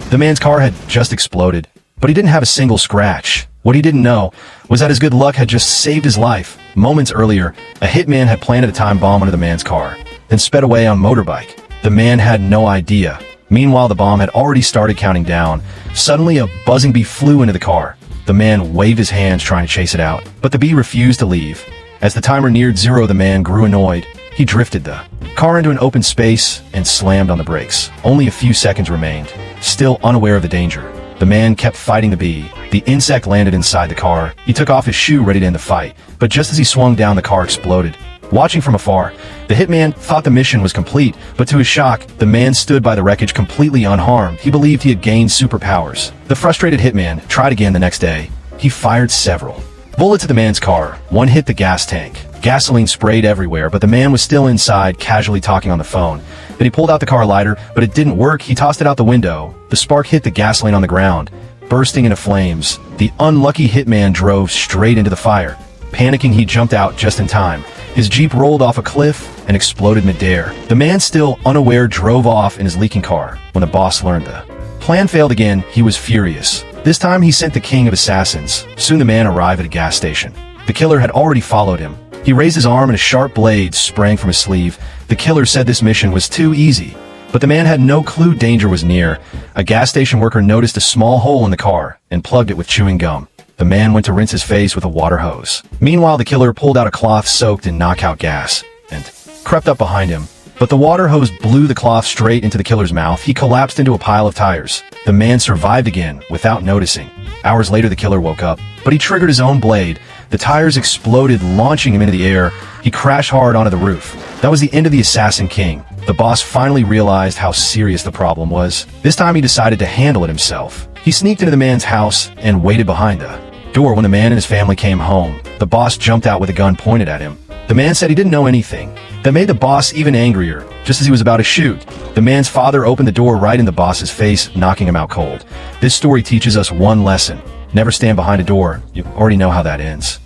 The man's car had just exploded, but he didn't have a single scratch. What he didn't know was that his good luck had just saved his life. Moments earlier, a hitman had planted a time bomb under the man's car, then sped away on motorbike. The man had no idea. Meanwhile, the bomb had already started counting down. Suddenly, a buzzing bee flew into the car. The man waved his hands trying to chase it out, but the bee refused to leave. As the timer neared 0, the man grew annoyed. He drifted the car into an open space and slammed on the brakes. Only a few seconds remained. Still unaware of the danger, the man kept fighting the bee. The insect landed inside the car. He took off his shoe ready to end the fight, but just as he swung down, the car exploded. Watching from afar, the hitman thought the mission was complete, but to his shock, the man stood by the wreckage completely unharmed. He believed he had gained superpowers. The frustrated hitman tried again the next day. He fired several bullets at the man's car. One hit the gas tank. Gasoline sprayed everywhere, but the man was still inside, casually talking on the phone. Then he pulled out the car lighter, but it didn't work. He tossed it out the window. The spark hit the gasoline on the ground, bursting into flames. The unlucky hitman drove straight into the fire. Panicking, he jumped out just in time. His Jeep rolled off a cliff and exploded midair. The man, still unaware, drove off in his leaking car. When the boss learned the plan failed again, he was furious. This time he sent the king of assassins. Soon the man arrived at a gas station. The killer had already followed him. He raised his arm and a sharp blade sprang from his sleeve. The killer said this mission was too easy, but the man had no clue danger was near. A gas station worker noticed a small hole in the car and plugged it with chewing gum. The man went to rinse his face with a water hose. Meanwhile, the killer pulled out a cloth soaked in knockout gas and crept up behind him. But the water hose blew the cloth straight into the killer's mouth. He collapsed into a pile of tires. The man survived again without noticing. Hours later, the killer woke up, but he triggered his own blade. The tires exploded, launching him into the air. He crashed hard onto the roof. That was the end of the Assassin King. The boss finally realized how serious the problem was. This time he decided to handle it himself. He sneaked into the man's house and waited behind the door. When the man and his family came home, the boss jumped out with a gun pointed at him. The man said he didn't know anything. That made the boss even angrier. Just as he was about to shoot, the man's father opened the door right in the boss's face, knocking him out cold. This story teaches us one lesson. Never stand behind a door. You already know how that ends.